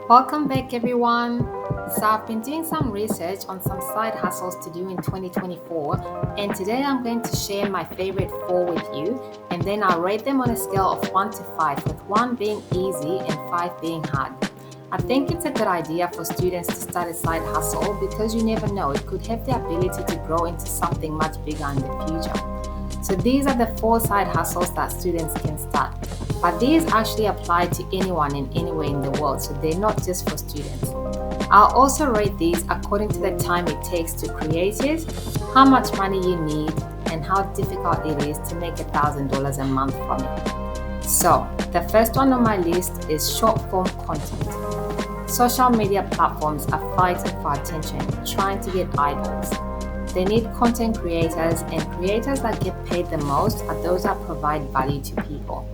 Welcome back, everyone. So, I've been doing some research on some side hustles to do in 2024, and today I'm going to share my favorite four with you, and then I'll rate them on a scale of 1 to 5, with 1 being easy and 5 being hard. I think it's a good idea for students to start a side hustle because you never know, it could have the ability to grow into something much bigger in the future. So, these are the four side hustles that students can start. But these actually apply to anyone and anywhere in the world, so they're not just for students. I'll also rate these according to the time it takes to create it, how much money you need, and how difficult it is to make $1,000 a month from it. So, the first one on my list is short form content. Social media platforms are fighting for attention, trying to get eyeballs. They need content creators, and creators that get paid the most are those that provide value to people.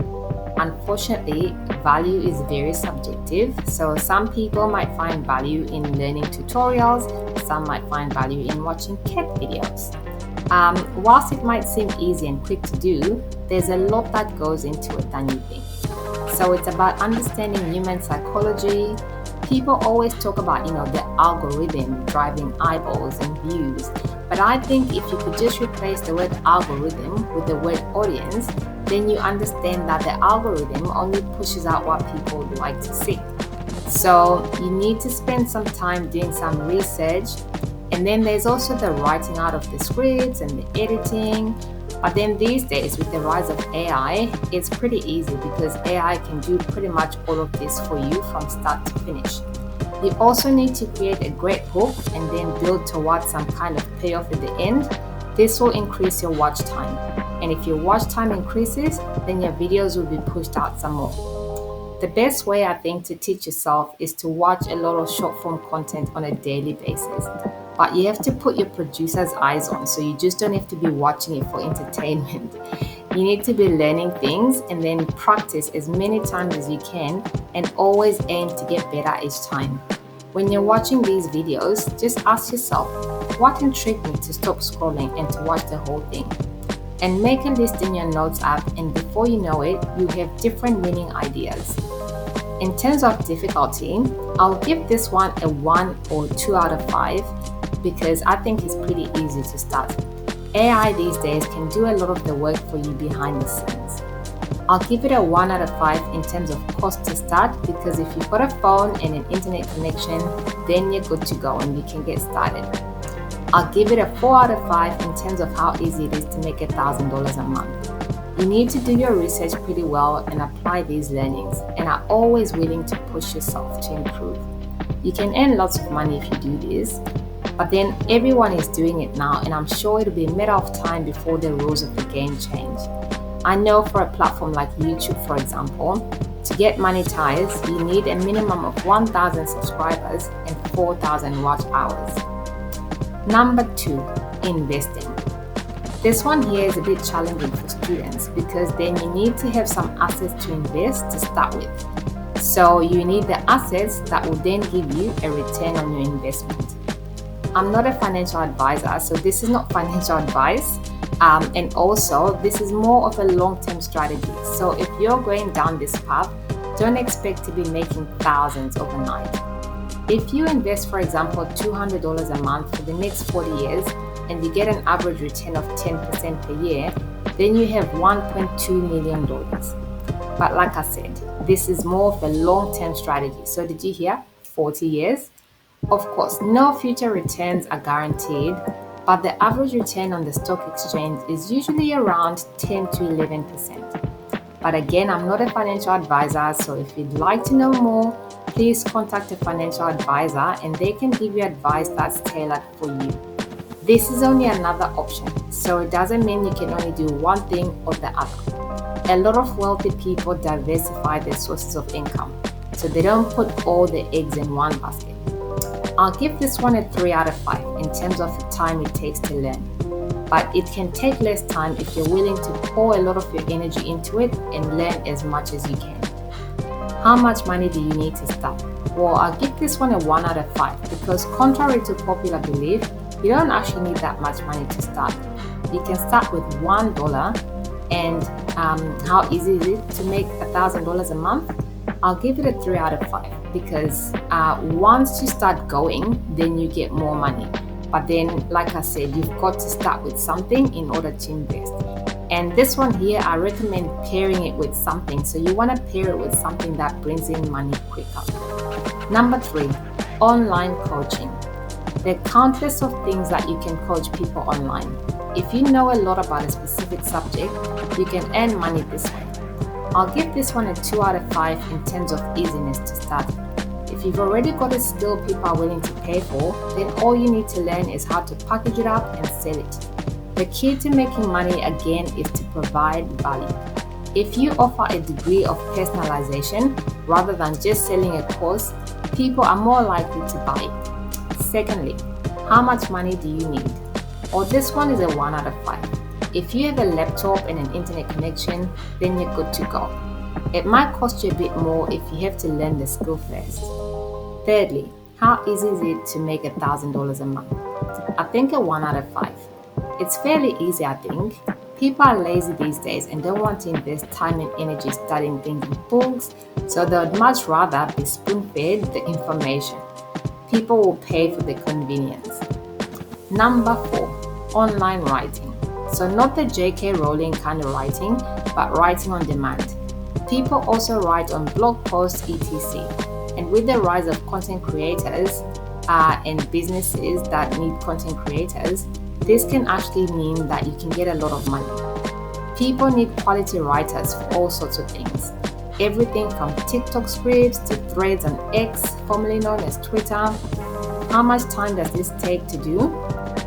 Unfortunately, value is very subjective, so some people might find value in learning tutorials, some might find value in watching cat videos. Whilst it might seem easy and quick to do, there's a lot that goes into it than you think. So it's about understanding human psychology. People always talk about, the algorithm driving eyeballs and views. But I think if you could just replace the word algorithm with the word audience, then you understand that the algorithm only pushes out what people would like to see. So you need to spend some time doing some research. And then there's also the writing out of the scripts and the editing. But then these days, with the rise of AI, it's pretty easy because AI can do pretty much all of this for you from start to finish. You also need to create a great hook and then build towards some kind of payoff at the end. This will increase your watch time. And if your watch time increases, then your videos will be pushed out some more. The best way, I think, to teach yourself is to watch a lot of short form content on a daily basis. But you have to put your producer's eyes on, so you just don't have to be watching it for entertainment. You need to be learning things and then practice as many times as you can and always aim to get better each time. When you're watching these videos, just ask yourself, what intrigued me to stop scrolling and to watch the whole thing? And make a list in your notes app, and before you know it, you have different winning ideas. In terms of difficulty, I'll give this one a 1 or 2 out of 5 because I think it's pretty easy to start. AI these days can do a lot of the work for you behind the scenes. I'll give it a 1 out of 5 in terms of cost to start because if you've got a phone and an internet connection, then you're good to go and you can get started. I'll give it a 4 out of 5 in terms of how easy it is to make $1,000 a month. You need to do your research pretty well and apply these learnings, and are always willing to push yourself to improve. You can earn lots of money if you do this, but then everyone is doing it now, and I'm sure it'll be a matter of time before the rules of the game change. I know for a platform like YouTube, for example, to get monetized, you need a minimum of 1,000 subscribers and 4,000 watch hours. Number 2, investing. This one here is a bit challenging for students because then you need to have some assets to invest to start with. So you need the assets that will then give you a return on your investment. I'm not a financial advisor, so this is not financial advice. And also, this is more of a long-term strategy. So if you're going down this path, don't expect to be making thousands overnight. If you invest, for example, $200 a month for the next 40 years, and you get an average return of 10% per year, then you have $1.2 million. But like I said, this is more of a long-term strategy. So did you hear? 40 years? Of course, no future returns are guaranteed, but the average return on the stock exchange is usually around 10 to 11%. But again, I'm not a financial advisor, so if you'd like to know more, please contact a financial advisor and they can give you advice that's tailored for you. This is only another option, so it doesn't mean you can only do one thing or the other. A lot of wealthy people diversify their sources of income, so they don't put all their eggs in one basket. I'll give this one a 3 out of 5 in terms of the time it takes to learn. But it can take less time if you're willing to pour a lot of your energy into it and learn as much as you can. How much money do you need to start? Well, I'll give this one a 1 out of 5 because contrary to popular belief, you don't actually need that much money to start. You can start with $1, and how easy is it to make $1,000 a month? I'll give it a 3 out of 5 because once you start going, then you get more money. But then, like I said, you've got to start with something in order to invest. And this one here, I recommend pairing it with something. So you want to pair it with something that brings in money quicker. Number 3, online coaching. There are countless of things that you can coach people online. If you know a lot about a specific subject, you can earn money this way. I'll give this one a 2 out of 5 in terms of easiness to start. If you've already got a skill people are willing to pay for, then all you need to learn is how to package it up and sell it. The key to making money again is to provide value. If you offer a degree of personalization rather than just selling a course, people are more likely to buy it. Secondly, how much money do you need? Well, this one is a 1 out of 5. If you have a laptop and an internet connection, then you're good to go. It might cost you a bit more if you have to learn the skill first. Thirdly, how easy is it to make $1,000 a month? I think a 1 out of 5. It's fairly easy, I think. People are lazy these days and don't want to invest time and energy studying things in books, so they would much rather be spoon-fed the information. People will pay for the convenience. Number 4, online writing. So not the J.K. Rowling kind of writing, but writing on demand. People also write on blog posts, etc. And with the rise of content creators and businesses that need content creators, this can actually mean that you can get a lot of money. People need quality writers for all sorts of things. Everything from TikTok scripts to threads on X, formerly known as Twitter. How much time does this take to do?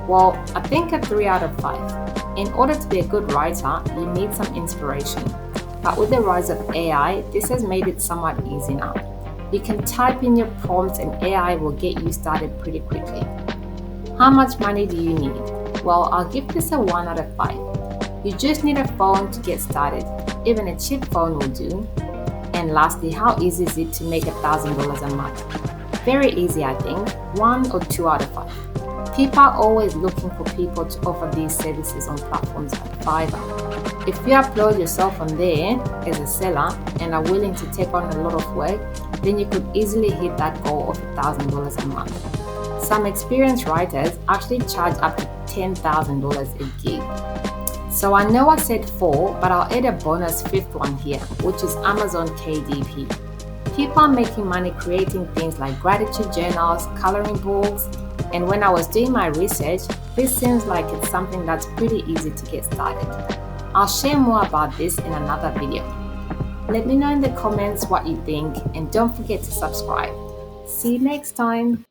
Well, I think a 3 out of 5. In order to be a good writer, you need some inspiration. But with the rise of AI, this has made it somewhat easy now. You can type in your prompts and AI will get you started pretty quickly. How much money do you need? Well, I'll give this a 1 out of 5. You just need a phone to get started. Even a cheap phone will do. And lastly, how easy is it to make $1,000 a month? Very easy, I think. 1 or 2 out of 5. People are always looking for people to offer these services on platforms like Fiverr. If you upload yourself on there as a seller and are willing to take on a lot of work, then you could easily hit that goal of $1,000 a month. Some experienced writers actually charge up to $10,000 a gig. So I know I said 4, but I'll add a bonus 5th one here, which is Amazon KDP. People are making money creating things like gratitude journals, coloring books, and when I was doing my research, this seems like it's something that's pretty easy to get started. I'll share more about this in another video. Let me know in the comments what you think and don't forget to subscribe. See you next time.